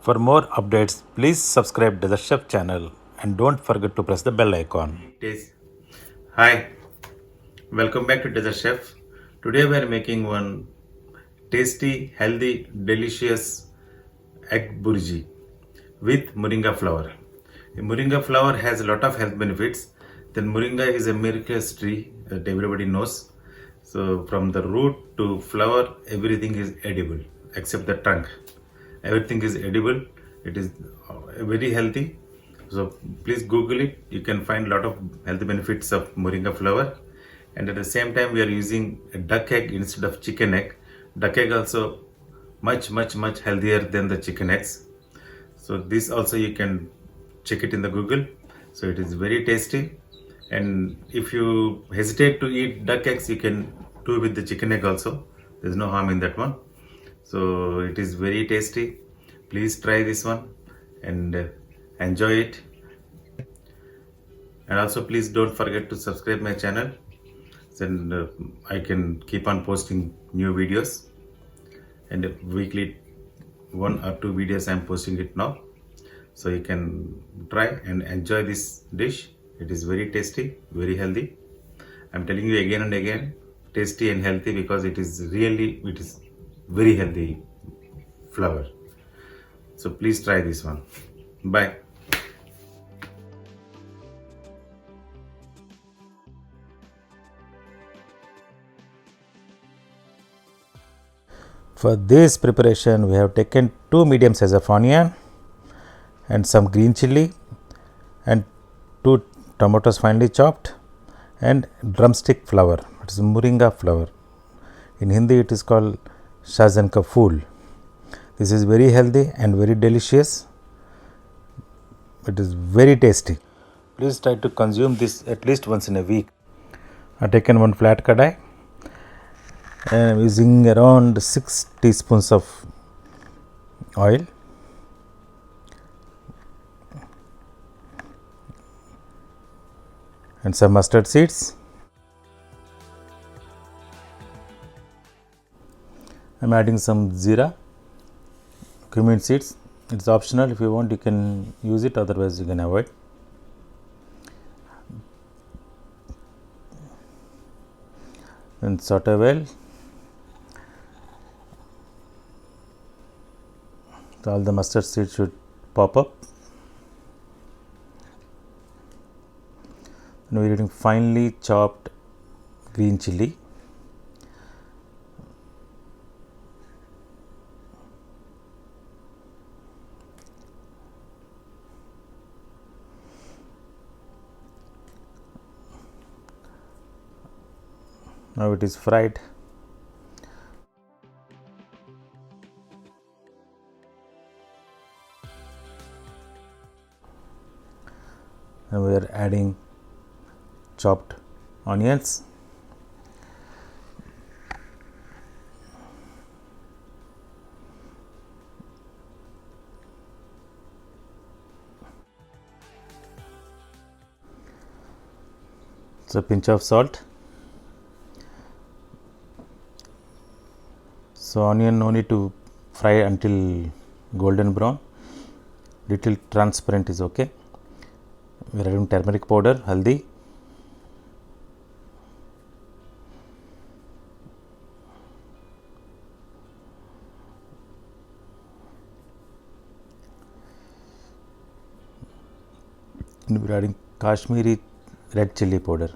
For more updates, please subscribe to the Chef channel and don't forget to press the bell icon. Hi, welcome back to Desert Chef. Today we are making one tasty, healthy, delicious egg burji with moringa flower. Moringa flower has a lot of health benefits. Then moringa is a miraculous tree that everybody knows. So from the root to flower, everything is edible except the trunk. Everything is edible. It is very healthy. So please Google it. You can find a lot of health benefits of moringa flower. And at the same time, we are using a duck egg instead of chicken egg. Duck egg also much healthier than the chicken eggs. So this also you can check it in the Google. So it is very tasty. And if you hesitate to eat duck eggs, you can do with the chicken egg also. There's no harm in that one. So it is very tasty. Please try this one and enjoy it. And also please don't forget to subscribe my channel. Then I can keep on posting new videos. And weekly 1 or 2 videos I'm posting it now. So you can try and enjoy this dish. It is very tasty, very healthy. I'm telling you again and again, tasty and healthy because it is very healthy flower. So please try this one. Bye. For this preparation, we have taken 2 medium size of onion and some green chili and 2 tomatoes finely chopped and drumstick flower. It is moringa flower. In Hindi, it is called shajan ka phool. This is very healthy and very delicious. It is very tasty. Please try to consume this at least once in a week. I have taken 1 flat kadai and I am using around 6 teaspoons of oil. And some mustard seeds. I am adding some zira, cumin seeds. It's optional. If you want, you can use it, otherwise you can avoid. And saute well. So all the mustard seeds should pop up. Now we are using finely chopped green chili. Now it is fried. Now we are adding chopped onions. So pinch of salt. So onion no need to fry until golden brown. Little transparent is okay. We are adding turmeric powder, haldi. And we are adding Kashmiri red chili powder.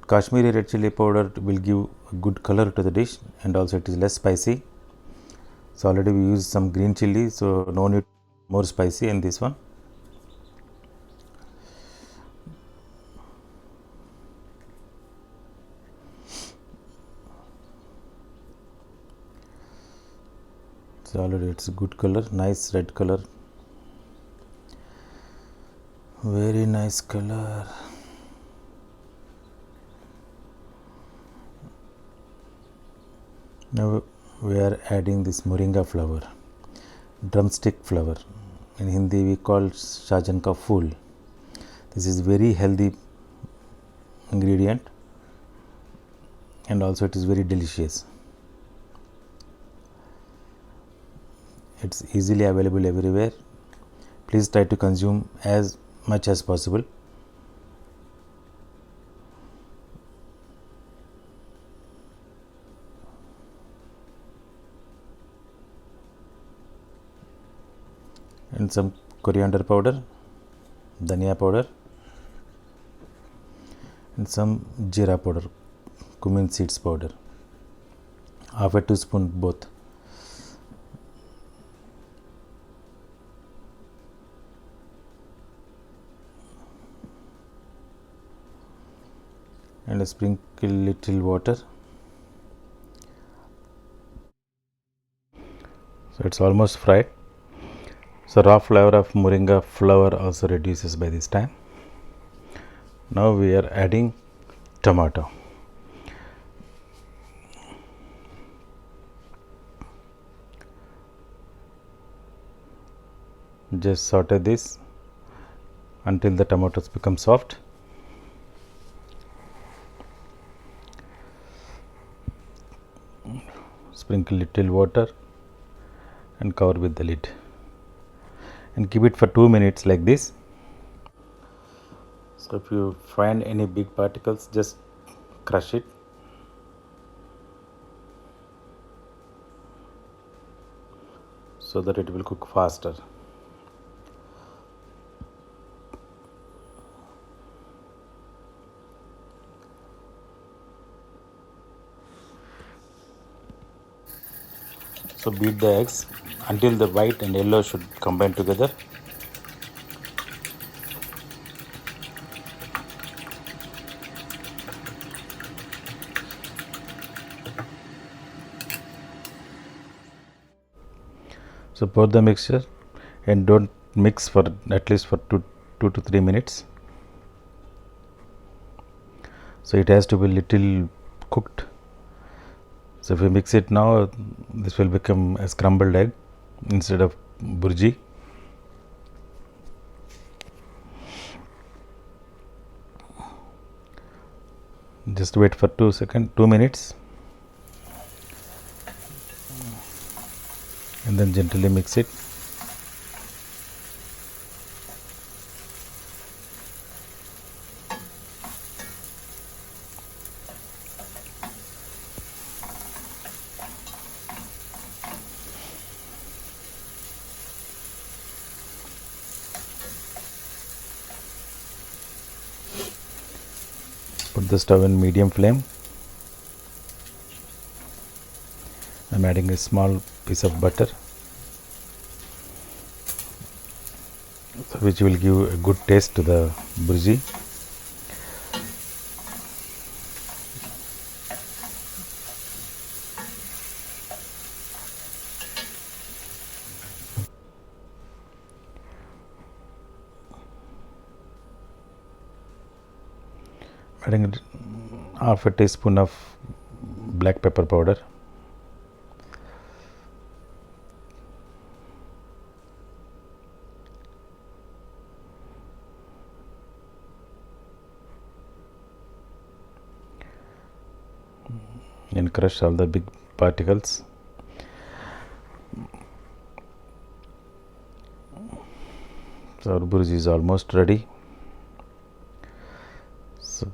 Kashmiri red chili powder will give a good color to the dish and also it is less spicy. So already we used some green chili, so no need more spicy in this one. So already it's a good color, nice red color, very nice color. Now we are adding this moringa flower, drumstick flower. In Hindi we call shajan ka phool. This is very healthy ingredient and also it is very delicious. It's easily available everywhere. Please try to consume as much as possible. And some coriander powder, dhania powder, and some jeera powder, cumin seeds powder, half a teaspoon both. And sprinkle little water. So it's almost fried. So raw flavor of moringa flower also reduces by this time. Now we are adding tomato. Just saute this until the tomatoes become soft. Sprinkle little water and cover with the lid and keep it for 2 minutes like this. So if you find any big particles, just crush it. So that it will cook faster. So beat the eggs until the white and yellow should combine together. So pour the mixture and don't mix for at least for 2 to 3 minutes. So it has to be little cooked. So if we mix it now, this will become a scrambled egg instead of burji. Just wait for 2 minutes and then gently mix it. Put the stove in medium flame. I'm adding a small piece of butter, which will give a good taste to the burji. Adding half a teaspoon of black pepper powder. And crush all the big particles. So our burji is almost ready. So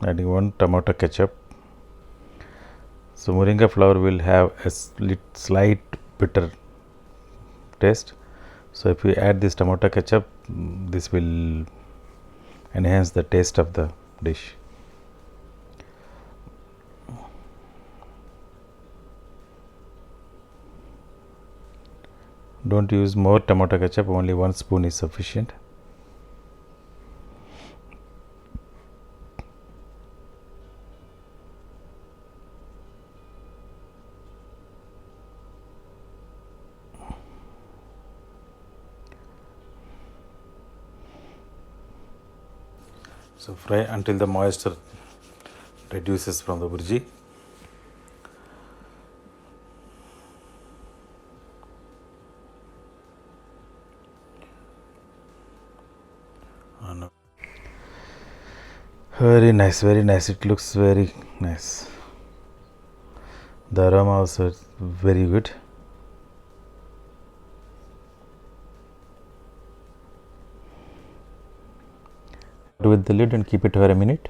adding 1 tomato ketchup. So moringa flower will have a slight bitter taste. So if we add this tomato ketchup, this will enhance the taste of the dish. Don't use more tomato ketchup, only 1 spoon is sufficient. So fry until the moisture reduces from the burji. Very nice, very nice. It looks very nice. The aroma also is very good. with the lid and keep it for a minute.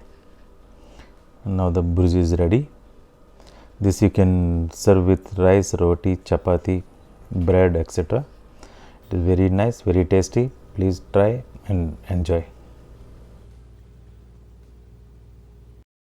Now the burji is ready. This you can serve with rice, roti, chapati, bread, etc. It is very nice, very tasty. Please try and enjoy.